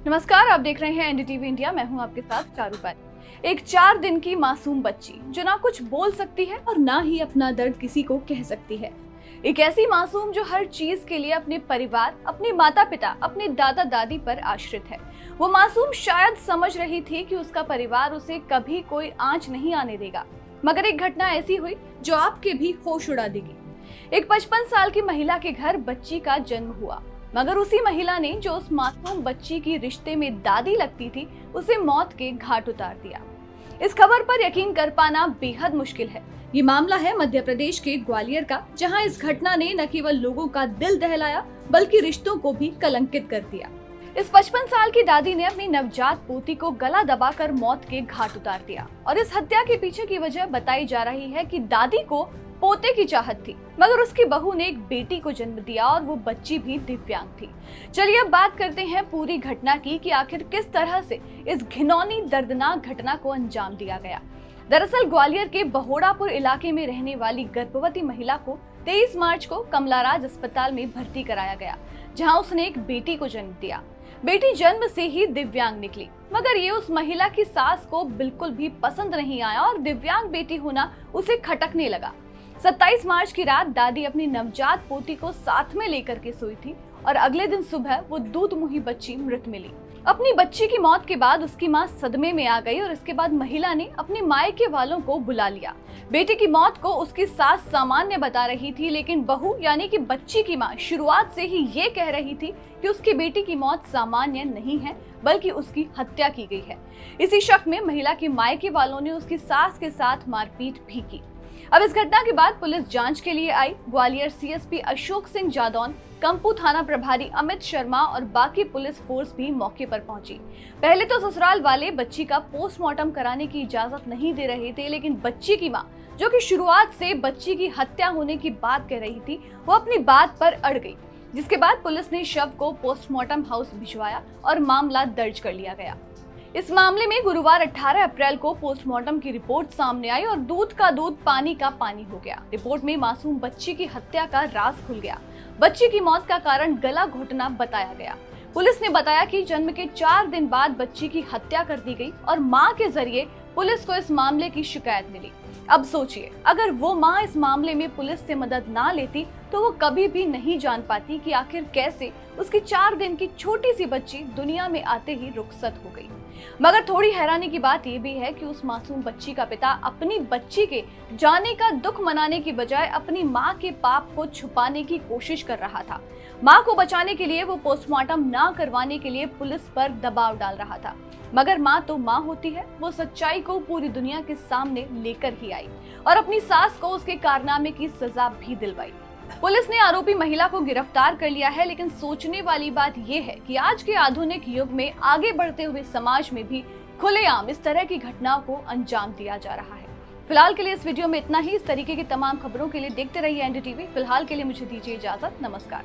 नमस्कार, आप देख रहे हैं एनडीटीवी इंडिया। मैं हूं आपके साथ चारूपाली। एक 4 दिन की मासूम बच्ची जो ना कुछ बोल सकती है और ना ही अपना दर्द किसी को कह सकती है। एक ऐसी मासूम जो हर चीज के लिए अपने परिवार, अपने माता पिता, अपने दादा दादी पर आश्रित है। वो मासूम शायद समझ रही थी कि उसका परिवार उसे कभी कोई आंच नहीं आने देगा, मगर एक घटना ऐसी हुई जो आपके भी होश उड़ा देगी। एक 55 साल की महिला के घर बच्ची का जन्म हुआ, मगर उसी महिला ने जो उस मासूम बच्ची की रिश्ते में दादी लगती थी, उसे मौत के घाट उतार दिया। इस खबर पर यकीन कर पाना बेहद मुश्किल है। ये मामला है मध्य प्रदेश के ग्वालियर का, जहां इस घटना ने न केवल लोगों का दिल दहलाया बल्कि रिश्तों को भी कलंकित कर दिया। इस 55 साल की दादी ने अपनी नवजात पोती को गला दबाकर मौत के घाट उतार दिया और इस हत्या के पीछे की वजह बताई जा रही है कि दादी को पोते की चाहत थी, मगर उसकी बहू ने एक बेटी को जन्म दिया और वो बच्ची भी दिव्यांग थी। चलिए अब बात करते हैं पूरी घटना की कि आखिर किस तरह से इस घिनौनी दर्दनाक घटना को अंजाम दिया गया। दरअसल ग्वालियर के बहोड़ापुर इलाके में रहने वाली गर्भवती महिला को 23 मार्च को कमलाराज अस्पताल में भर्ती कराया गया, जहां उसने एक बेटी को जन्म दिया। बेटी जन्म से ही दिव्यांग निकली, मगर ये उस महिला की सास को बिल्कुल भी पसंद नहीं आया और दिव्यांग बेटी होना उसे खटकने लगा। 27 मार्च की रात दादी अपनी नवजात पोती को साथ में लेकर के सोई थी और अगले दिन सुबह वो दूध मुही बच्ची मृत मिली। अपनी बच्ची की मौत के बाद उसकी मां सदमे में आ गई और इसके बाद महिला ने अपने मायके वालों को बुला लिया। बेटी की मौत को उसकी सास सामान्य बता रही थी, लेकिन बहू यानी कि बच्ची की मां शुरुआत से ही ये कह रही थी कि उसकी बेटी की मौत सामान्य नहीं है बल्कि उसकी हत्या की गई है। इसी शक में महिला के मायके वालों ने उसकी सास के साथ मारपीट भी की। अब इस घटना के बाद पुलिस जांच के लिए आई। ग्वालियर सीएसपी अशोक सिंह जादौन, कंपू थाना प्रभारी अमित शर्मा और बाकी पुलिस फोर्स भी मौके पर पहुंची। पहले तो ससुराल वाले बच्ची का पोस्टमार्टम कराने की इजाजत नहीं दे रहे थे, लेकिन बच्ची की मां, जो कि शुरुआत से बच्ची की हत्या होने की बात कह रही थी, वो अपनी बात पर अड़ गई, जिसके बाद पुलिस ने शव को पोस्टमार्टम हाउस भिजवाया और मामला दर्ज कर लिया गया। इस मामले में गुरुवार 18 अप्रैल को पोस्टमार्टम की रिपोर्ट सामने आई और दूध का दूध पानी का पानी हो गया। रिपोर्ट में मासूम बच्ची की हत्या का राज खुल गया। बच्ची की मौत का कारण गला घोटना बताया गया। पुलिस ने बताया कि जन्म के 4 दिन बाद बच्ची की हत्या कर दी गई और मां के जरिए पुलिस को इस मामले की शिकायत मिली। अब सोचिए, अगर वो मां इस मामले में पुलिस से मदद ना लेती तो वो कभी भी नहीं जान पाती कि आखिर कैसे उसकी 4 दिन की छोटी सी बच्ची दुनिया में आते ही रुखसत हो गई। मगर थोड़ी हैरानी की बात यह भी है कि उस मासूम बच्ची का पिता अपनी बच्ची के जाने का दुख मनाने की बजाय अपनी मां के पाप को छुपाने की कोशिश कर रहा था। मां को बचाने के लिए वो पोस्टमार्टम ना करवाने के लिए पुलिस पर दबाव डाल रहा था, मगर मां तो मां होती है। वो सच्चाई को पूरी दुनिया के सामने लेकर ही आई और अपनी सास को उसके कारनामे की सजा भी दिलवाई। पुलिस ने आरोपी महिला को गिरफ्तार कर लिया है, लेकिन सोचने वाली बात यह है कि आज के आधुनिक युग में आगे बढ़ते हुए समाज में भी खुलेआम इस तरह की घटनाओं को अंजाम दिया जा रहा है। फिलहाल के लिए इस वीडियो में इतना ही। इस तरीके की तमाम खबरों के लिए देखते रहिए एनडीटीवी। फिलहाल के लिए मुझे दीजिए इजाजत। नमस्कार।